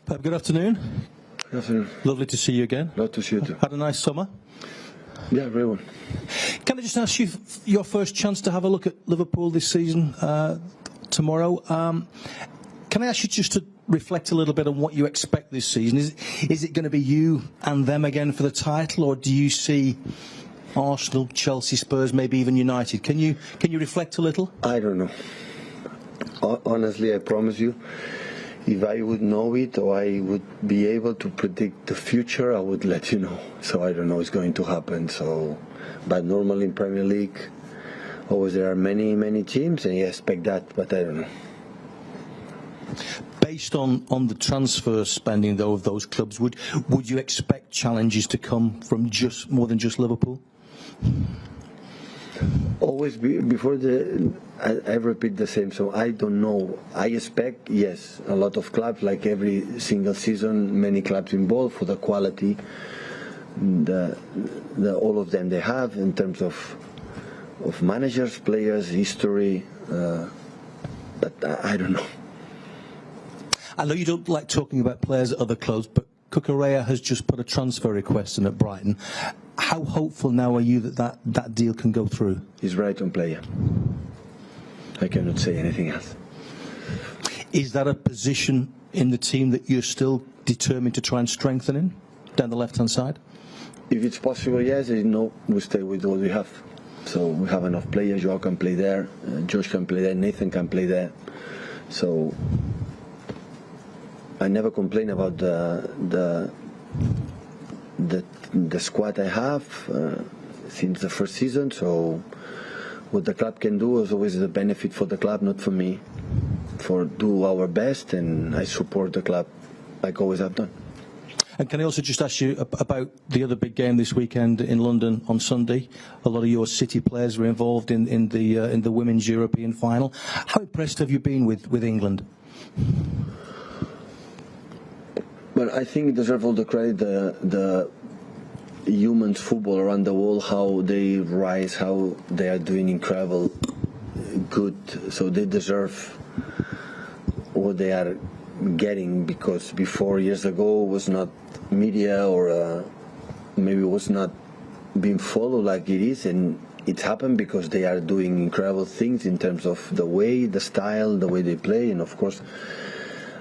Pep, good afternoon. Good afternoon. Lovely to see you again. Love to see you too. Had a nice summer? Yeah, very well. Can I just ask you, your first chance to have a look at Liverpool this season tomorrow? Can I ask you just to reflect a little bit on what you expect this season? Is it going to be you and them again for the title, or do you see Arsenal, Chelsea, Spurs, maybe even United? Can you reflect a little? I don't know. Honestly, I promise you, if I would know it or I would be able to predict the future, I would let you know. So I don't know what's going to happen. But normally in Premier League, always there are many teams, and you expect that, but I don't know. Based on the transfer spending, though, of those clubs, would you expect challenges to come from just more than just Liverpool? Always before I repeat the same, so I don't know. I expect, yes, a lot of clubs, like every single season, many clubs involved for the quality, all of them they have in terms of managers, players, history, but I don't know. I know you don't like talking about players at other clubs, but Cucurella has just put a transfer request in at Brighton. How hopeful now are you that deal can go through? He's Brighton player. I cannot say anything else. Is that a position in the team that you're still determined to try and strengthen in, down the left-hand side? If it's possible, yes. No, we stay with what we have. So we have enough players. Joao can play there, Josh can play there, Nathan can play there. So I never complain about the squad I have since the first season. So what the club can do is always the benefit for the club, not for me. Do our best, and I support the club like always have done. And can I also just ask you about the other big game this weekend in London on Sunday? A lot of your City players were involved in the Women's European final. How impressed have you been with England? Well, I think deserve all the credit, the humans football around the world, how they rise, how they are doing incredible good. So they deserve what they are getting, because before, years ago, was not media or maybe was not being followed like it is, and it happened because they are doing incredible things in terms of the way, the style, the way they play. And of course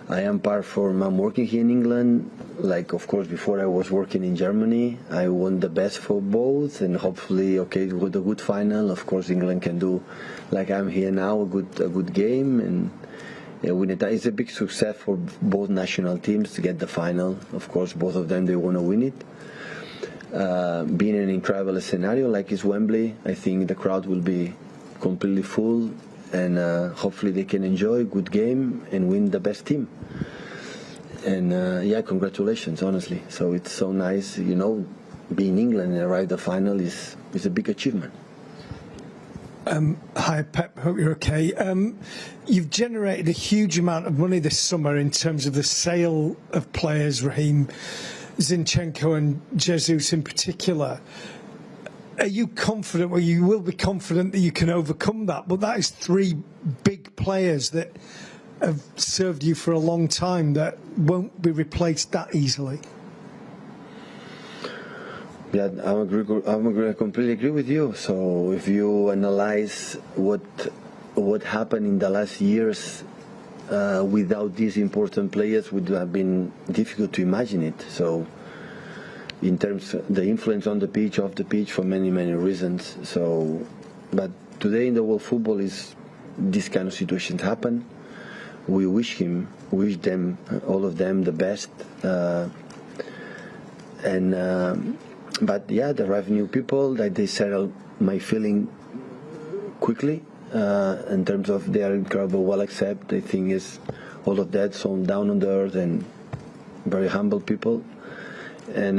I am I'm working here in England. Like, of course, before I was working in Germany, I want the best for both, and hopefully, okay, with a good final, of course, England can do, like I'm here now, a good game, and win it. It's a big success for both national teams to get the final. Of course, both of them, they want to win it. Being an incredible scenario like it's Wembley, I think the crowd will be completely full, and hopefully they can enjoy a good game and win the best team. And yeah, congratulations, honestly. So it's so nice, being England and arrive the final is a big achievement. Hi Pep, hope you're okay. You've generated a huge amount of money this summer in terms of the sale of players, Raheem, Zinchenko and Jesus in particular. Are you confident, well, you will be confident that you can overcome that, but that is three big players that have served you for a long time that won't be replaced that easily. Yeah, I completely agree with you. So if you analyze what happened in the last years without these important players, would have been difficult to imagine it. So in terms of the influence on the pitch, off the pitch, for many reasons. So, but today in the world football this kind of situations happen. We wish them, all of them, the best. But yeah, there are new people that they settle my feeling quickly in terms of they are incredible, well accepted. I think is all of that, so down on the earth and very humble people. And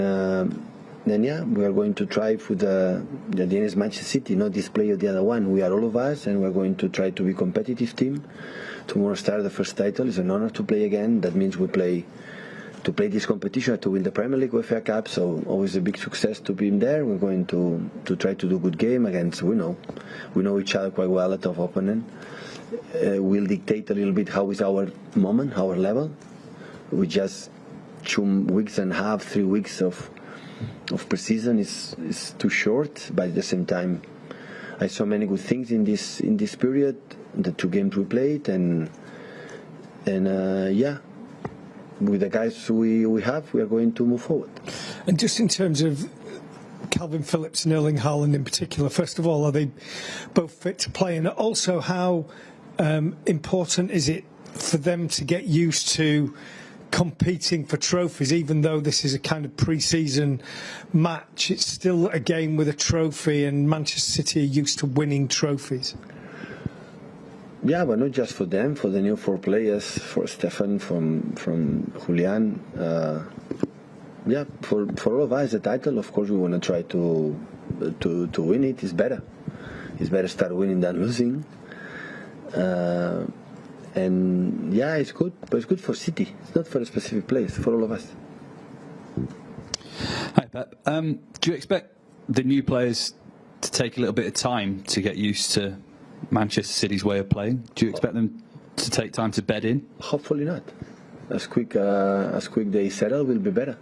then yeah, we are going to try for the end is Manchester City, not this play or the other one. We are all of us, and we're going to try to be a competitive team. Tomorrow start the first title. It's an honor to play again. That means we play this competition, to win the Premier League or FA Cup. So always a big success to be in there. We're going to try to do a good game against. We know each other quite well, a tough opponent. We'll dictate a little bit how is our moment, our level. We just 2 weeks and a half, 3 weeks of pre-season is too short. But at the same time, I saw many good things in this period. The 2 games we played, and yeah, with the guys we have, we are going to move forward. And just in terms of Calvin Phillips and Erling Haaland in particular, first of all, are they both fit to play? And also, how important is it for them to get used to competing for trophies? Even though this is a kind of pre-season match, it's still a game with a trophy, and Manchester City are used to winning trophies. Yeah, but not just for them, for the new 4 players, for Stefan, from Julian. Yeah, for all of us, the title, of course, we want to try to win it. It's better. It's better start winning than losing. And yeah, it's good, but it's good for City. It's not for a specific place, for all of us. Hi, Pep. Do you expect the new players to take a little bit of time to get used to Manchester City's way of playing? Do you expect them to take time to bed in? Hopefully not. As quick they settle, will be better.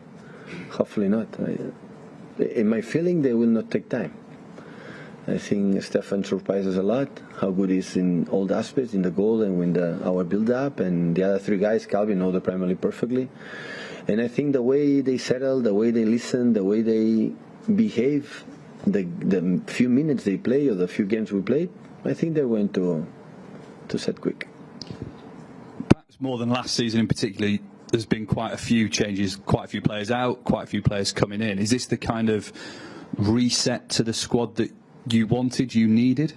Hopefully not. In my feeling, they will not take time. I think Stefan surprises a lot, how good he is in all the aspects, in the goal and in our build-up, and the other 3 guys, Calvin, know the Premier League perfectly. And I think the way they settle, the way they listen, the way they behave, the few minutes they play or the few games we played, I think they're going to set quick. Perhaps more than last season in particular, there's been quite a few changes, quite a few players out, quite a few players coming in. Is this the kind of reset to the squad that you wanted, you needed?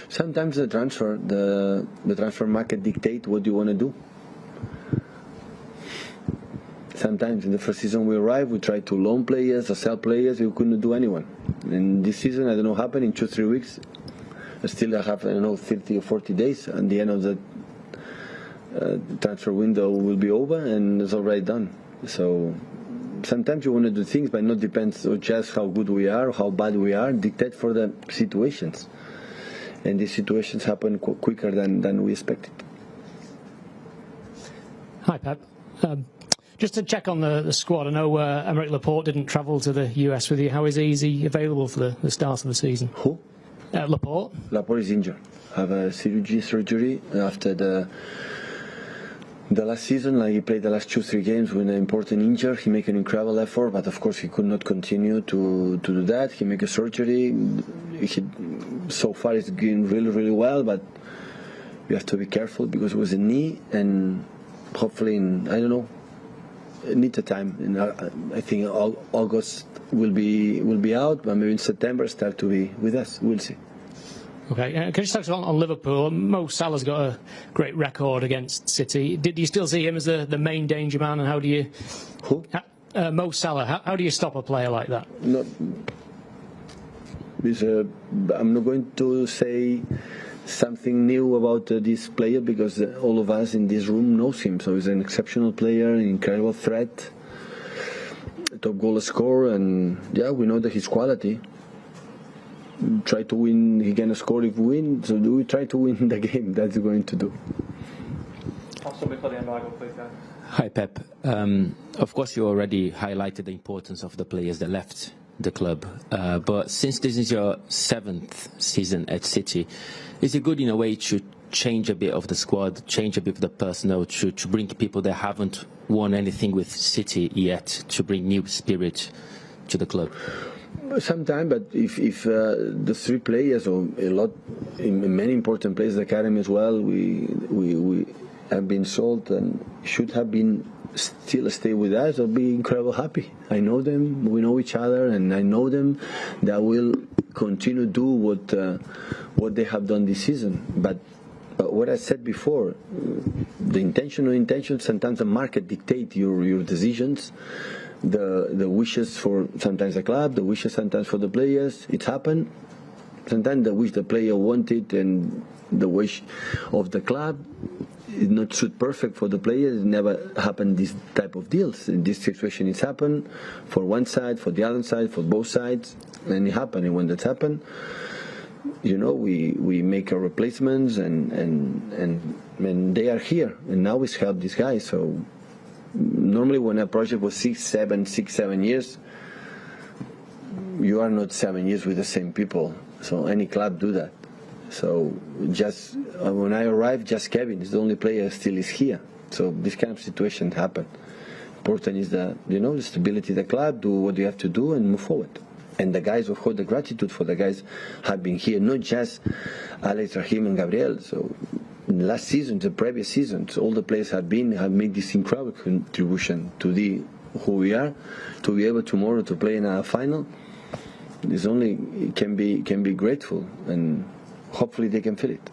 Sometimes the transfer market dictate what you want to do. Sometimes in the first season we arrived, we tried to loan players or sell players, we couldn't do anyone. And this season, I don't know what happened, in 2-3 weeks, still I have, 30 or 40 days, and the end of the transfer window will be over, and it's already done. So sometimes you want to do things, but not depends on just how good we are, how bad we are, dictate for the situations. And these situations happen quicker than we expected. Hi, Pep. Just to check on the squad, I know Aymeric Laporte didn't travel to the US with you. How is he? Is he available for the start of the season? Who? Laporte. Laporte is injured. Have a surgery after the last season. Like, he played the last 2-3 games with an important injury. He made an incredible effort, but of course he could not continue to do that. He made a surgery. So far he's doing really, really well, but you have to be careful because it was a knee, and hopefully it needs a time. And I think August will be out, but maybe in September start to be with us. We'll see. Okay, can you just touch on Liverpool? Mo Salah's got a great record against City. Do you still see him as the main danger man, and how do you... Who? Mo Salah. How do you stop a player like that? No, I'm not going to say something new about this player because all of us in this room knows him. So he's an exceptional player, an incredible threat, top goal scorer, and yeah, we know that his quality. Try to win, he can score if we win, so we try to win the game. That's going to do. Hi, Pep. Of course, you already highlighted the importance of the players that left the club, but since this is your 7th season at City, is it good in a way to change a bit of the squad, change a bit of the personnel, to bring people that haven't won anything with City yet, to bring new spirit to the club? Sometimes, but if the 3 players or a lot, in many important players, the academy as well, we have been sold and should have been still stay with us, I'll be incredibly happy. I know them, we know each other, and I know them that will continue to do what they have done this season. But what I said before, the intention or intention, sometimes the market dictate your decisions. The wishes for sometimes the club, the wishes sometimes for the players. It's happened. Sometimes the wish the player wanted and the wish of the club is not suit perfect for the players. It never happened this type of deals. In this situation, it's happened for one side, for the other side, for both sides, and it happened. And when that's happened, we make our replacements and they are here, and now we help these guys. So normally when a project was 6, 7 years, you are not 7 years with the same people. So any club do that. So just when I arrived, just Kevin is the only player still is here. So this kind of situation happened. Important is the stability of the club, do what you have to do, and move forward. And the guys, of course, the gratitude for the guys have been here, not just Alex, Raheem, and Gabriel. So last season, the previous seasons, all the players have made this incredible contribution to who we are, to be able tomorrow to play in a final. This only can be grateful, and hopefully they can feel it.